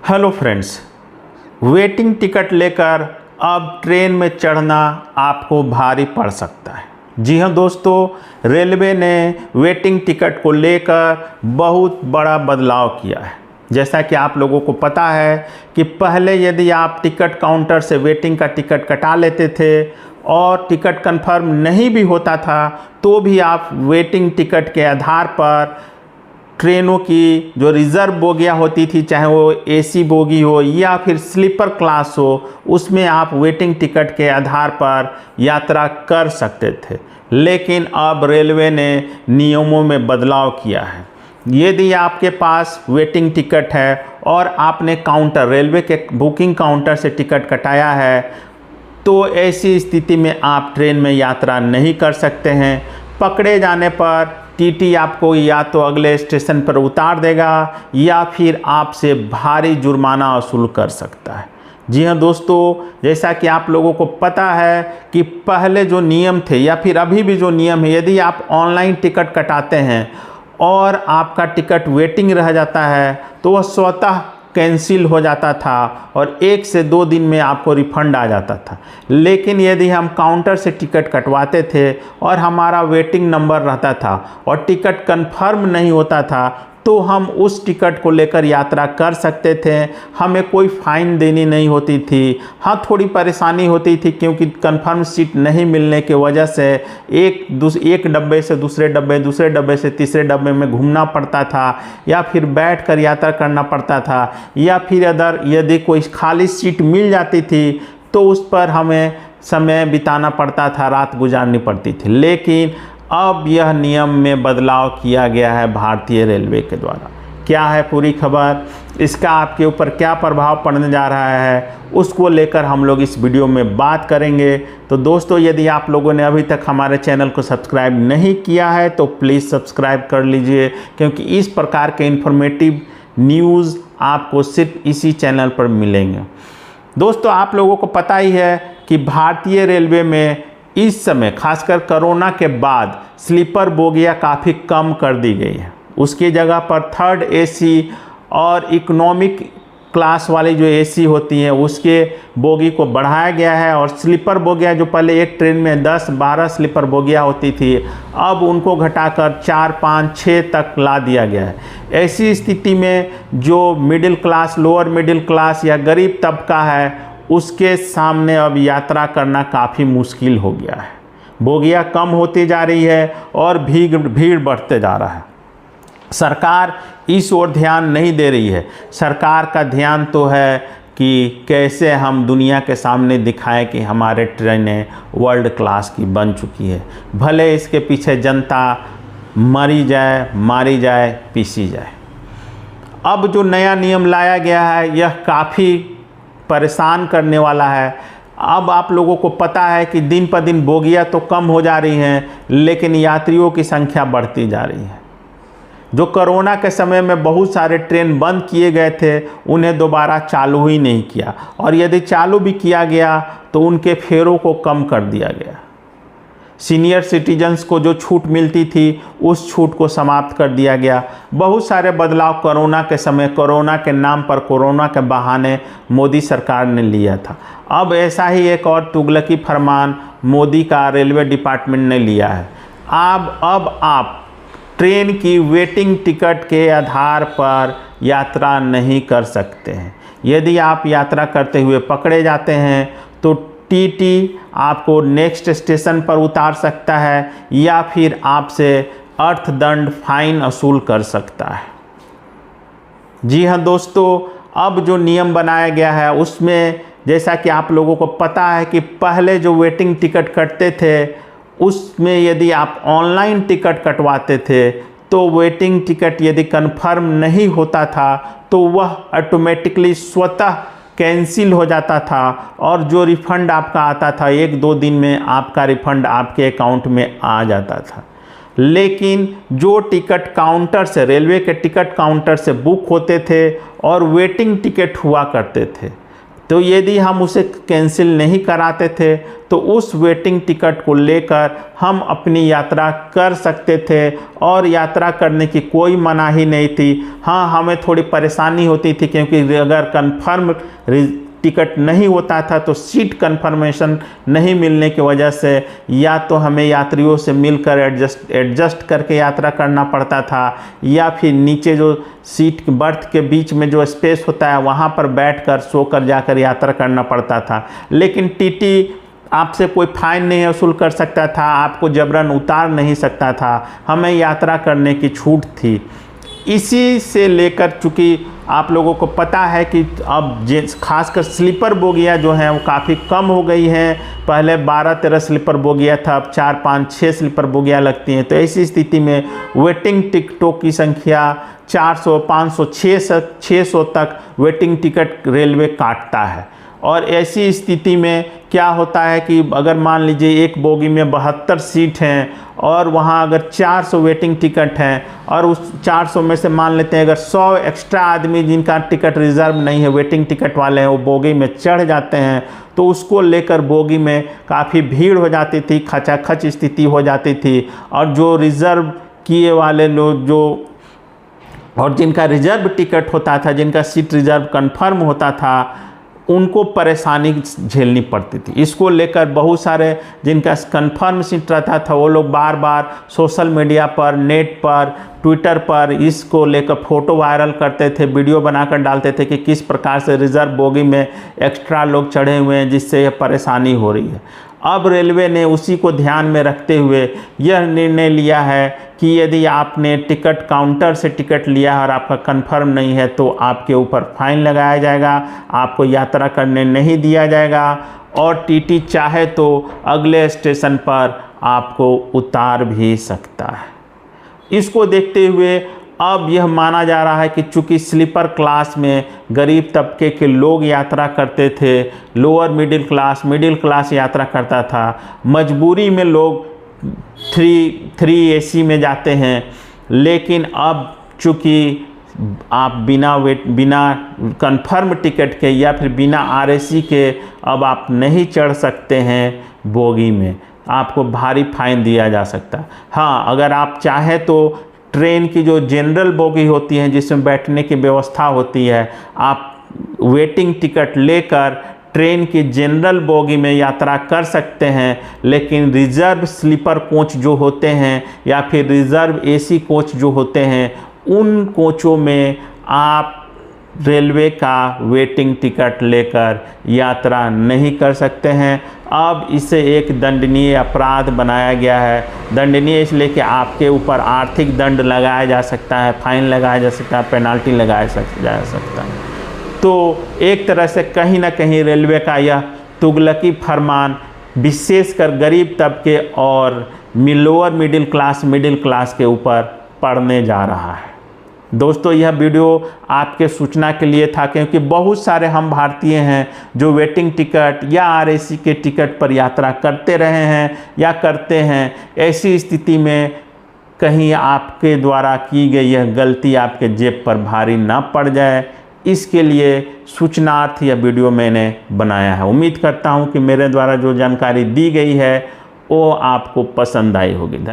Hello friends, waiting ticket लेकर अब train में चढ़ना आपको भारी पड़ सकता है। जी हाँ दोस्तों, रेलवे ने वेटिंग टिकट को लेकर बहुत बड़ा बदलाव किया है। जैसा कि आप लोगों को पता है कि पहले यदि आप टिकट काउंटर से वेटिंग का टिकट कटा लेते थे और टिकट कंफर्म नहीं भी होता था तो भी आप वेटिंग टिकट के आधार पर ट्रेनों की जो रिज़र्व बोगियाँ होती थी, चाहे वो एसी बोगी हो या फिर स्लीपर क्लास हो, उसमें आप वेटिंग टिकट के आधार पर यात्रा कर सकते थे। लेकिन अब रेलवे ने नियमों में बदलाव किया है। यदि आपके पास वेटिंग टिकट है और आपने रेलवे के बुकिंग काउंटर से टिकट कटाया है तो ऐसी स्थिति में आप ट्रेन में यात्रा नहीं कर सकते हैं। पकड़े जाने पर टीटी आपको या तो अगले स्टेशन पर उतार देगा या फिर आपसे भारी जुर्माना वसूल कर सकता है। जी हाँ दोस्तों, जैसा कि आप लोगों को पता है कि पहले जो नियम थे या फिर अभी भी जो नियम है, यदि आप ऑनलाइन टिकट कटाते हैं और आपका टिकट वेटिंग रह जाता है तो वह स्वतः कैंसिल हो जाता था और 1 से 2 दिन में आपको रिफंड आ जाता था। लेकिन यदि हम काउंटर से टिकट कटवाते थे और हमारा वेटिंग नंबर रहता था और टिकट कंफर्म नहीं होता था तो हम उस टिकट को लेकर यात्रा कर सकते थे। हमें कोई फ़ाइन देनी नहीं होती थी। हाँ, थोड़ी परेशानी होती थी क्योंकि कंफर्म सीट नहीं मिलने की वजह से एक डब्बे से दूसरे डब्बे से तीसरे डब्बे में घूमना पड़ता था या फिर बैठकर यात्रा करना पड़ता था या फिर यदि कोई खाली सीट मिल जाती थी तो उस पर हमें समय बिताना पड़ता था, रात गुजारनी पड़ती थी। लेकिन अब यह नियम में बदलाव किया गया है भारतीय रेलवे के द्वारा। क्या है पूरी खबर, इसका आपके ऊपर क्या प्रभाव पड़ने जा रहा है, उसको लेकर हम लोग इस वीडियो में बात करेंगे। तो दोस्तों, यदि आप लोगों ने अभी तक हमारे चैनल को सब्सक्राइब नहीं किया है तो प्लीज़ सब्सक्राइब कर लीजिए, क्योंकि इस प्रकार के इन्फॉर्मेटिव न्यूज़ आपको सिर्फ इसी चैनल पर मिलेंगे। दोस्तों, आप लोगों को पता ही है कि भारतीय रेलवे में इस समय खासकर कोरोना के बाद स्लीपर बोगियाँ काफ़ी कम कर दी गई है। उसकी जगह पर थर्ड एसी और इकोनॉमिक क्लास वाली जो एसी होती हैं उसके बोगी को बढ़ाया गया है और स्लीपर बोगियाँ जो पहले एक ट्रेन में 10-12 स्लीपर बोगियाँ होती थी, अब उनको घटाकर 4, 5, 6 तक ला दिया गया है। ऐसी स्थिति में जो middle class, lower middle class या गरीब तबका है उसके सामने अब यात्रा करना काफ़ी मुश्किल हो गया है। बोगियाँ कम होती जा रही है और भीड़ बढ़ते जा रहा है। सरकार इस ओर ध्यान नहीं दे रही है। सरकार का ध्यान तो है कि कैसे हम दुनिया के सामने दिखाएं कि हमारे ट्रेनें वर्ल्ड क्लास की बन चुकी है। भले इसके पीछे जनता मरी जाए, मारी जाए, पीसी जाए। अब जो नया नियम लाया गया है यह काफ़ी परेशान करने वाला है। अब आप लोगों को पता है कि दिन पर दिन बोगियाँ तो कम हो जा रही हैं लेकिन यात्रियों की संख्या बढ़ती जा रही है। जो कोरोना के समय में बहुत सारे ट्रेन बंद किए गए थे उन्हें दोबारा चालू ही नहीं किया और यदि चालू भी किया गया तो उनके फेरों को कम कर दिया गया। सीनियर सिटीजन्स को जो छूट मिलती थी उस छूट को समाप्त कर दिया गया। बहुत सारे बदलाव कोरोना के समय, कोरोना के नाम पर, कोरोना के बहाने मोदी सरकार ने लिया था। अब ऐसा ही एक और तुगलकी फरमान मोदी का रेलवे डिपार्टमेंट ने लिया है। अब आप ट्रेन की वेटिंग टिकट के आधार पर यात्रा नहीं कर सकते हैं। यदि आप यात्रा करते हुए पकड़े जाते हैं तो टीटी आपको नेक्स्ट स्टेशन पर उतार सकता है या फिर आपसे अर्थदंड फाइन वसूल कर सकता है। जी हाँ दोस्तों, अब जो नियम बनाया गया है उसमें जैसा कि आप लोगों को पता है कि पहले जो वेटिंग टिकट कटते थे उसमें यदि आप ऑनलाइन टिकट कटवाते थे तो वेटिंग टिकट यदि कंफर्म नहीं होता था तो वह ऑटोमेटिकली स्वतः कैंसिल हो जाता था और जो रिफ़ंड आपका आता था 1-2 दिन में आपका रिफ़ंड आपके अकाउंट में आ जाता था। लेकिन जो टिकट काउंटर से, रेलवे के टिकट काउंटर से बुक होते थे और वेटिंग टिकट हुआ करते थे तो यदि हम उसे कैंसिल नहीं कराते थे तो उस वेटिंग टिकट को लेकर हम अपनी यात्रा कर सकते थे और यात्रा करने की कोई मनाही नहीं थी। हाँ, हमें थोड़ी परेशानी होती थी क्योंकि अगर कंफर्म टिकट नहीं होता था तो सीट कंफर्मेशन नहीं मिलने की वजह से या तो हमें यात्रियों से मिलकर एडजस्ट करके यात्रा करना पड़ता था, या फिर नीचे जो सीट बर्थ के बीच में जो स्पेस होता है वहाँ पर बैठकर सोकर जाकर यात्रा करना पड़ता था। लेकिन टीटी आपसे कोई फाइन नहीं वसूल कर सकता था, आपको जबरन उतार नहीं सकता था, हमें यात्रा करने की छूट थी। इसी से लेकर चूँकि आप लोगों को पता है कि अब खासकर स्लीपर बोगियाँ जो हैं वो काफ़ी कम हो गई हैं। पहले 12-13 स्लीपर बोगियाँ था, अब 4-5-6 स्लीपर बोगियाँ लगती हैं। तो ऐसी स्थिति में वेटिंग टिकटों की संख्या 400, 500, 600 तक वेटिंग टिकट रेलवे काटता है। और ऐसी स्थिति में क्या होता है कि अगर मान लीजिए एक बोगी में 72 सीट हैं और वहाँ अगर 400 वेटिंग टिकट हैं और उस 400 में से मान लेते हैं अगर 100 एक्स्ट्रा आदमी जिनका टिकट रिज़र्व नहीं है, वेटिंग टिकट वाले हैं, वो बोगी में चढ़ जाते हैं तो उसको लेकर बोगी में काफ़ी भीड़ हो जाती थी, खचाखच स्थिति हो जाती थी। और जो रिज़र्व किए वाले लोग और जिनका रिज़र्व टिकट होता था, जिनका सीट रिज़र्व कन्फर्म होता था, उनको परेशानी झेलनी पड़ती थी। इसको लेकर बहुत सारे जिनका कंफर्म सीट रहता था वो लोग बार बार सोशल मीडिया पर, नेट पर, ट्विटर पर इसको लेकर फ़ोटो वायरल करते थे, वीडियो बनाकर डालते थे कि किस प्रकार से रिज़र्व बोगी में एक्स्ट्रा लोग चढ़े हुए हैं जिससे यह परेशानी हो रही है। अब रेलवे ने उसी को ध्यान में रखते हुए यह निर्णय लिया है कि यदि आपने टिकट काउंटर से टिकट लिया और आपका कंफर्म नहीं है तो आपके ऊपर फाइन लगाया जाएगा, आपको यात्रा करने नहीं दिया जाएगा और टीटी चाहे तो अगले स्टेशन पर आपको उतार भी सकता है। इसको देखते हुए अब यह माना जा रहा है कि चूँकि स्लीपर क्लास में गरीब तबके के लोग यात्रा करते थे, लोअर मिडिल क्लास यात्रा करता था, मजबूरी में लोग 3 AC में जाते हैं। लेकिन अब चूँकि आप बिना कंफर्म टिकट के या फिर बिना RAC के अब आप नहीं चढ़ सकते हैं बोगी में, आपको भारी फाइन दिया जा सकता है। हाँ, अगर आप चाहें तो ट्रेन की जो जनरल बोगी होती है जिसमें बैठने की व्यवस्था होती है, आप वेटिंग टिकट लेकर ट्रेन की जनरल बोगी में यात्रा कर सकते हैं। लेकिन रिज़र्व स्लीपर कोच जो होते हैं या फिर रिज़र्व AC कोच जो होते हैं, उन कोचों में आप रेलवे का वेटिंग टिकट लेकर यात्रा नहीं कर सकते हैं। अब इसे एक दंडनीय अपराध बनाया गया है। दंडनीय इसलिए कि आपके ऊपर आर्थिक दंड लगाया जा सकता है, फाइन लगाया जा सकता है, पेनाल्टी लगाया जा सकता है। तो एक तरह से कहीं ना कहीं रेलवे का यह तुगलकी फरमान विशेषकर गरीब तबके और लोअर मिडिल क्लास के ऊपर पड़ने जा रहा है। दोस्तों, यह वीडियो आपके सूचना के लिए था क्योंकि बहुत सारे हम भारतीय हैं जो वेटिंग टिकट या RAC के टिकट पर यात्रा करते रहे हैं या करते हैं। ऐसी स्थिति में कहीं आपके द्वारा की गई यह गलती आपके जेब पर भारी ना पड़ जाए, इसके लिए सूचनार्थ यह वीडियो मैंने बनाया है। उम्मीद करता हूँ कि मेरे द्वारा जो जानकारी दी गई है वो आपको पसंद आई होगी।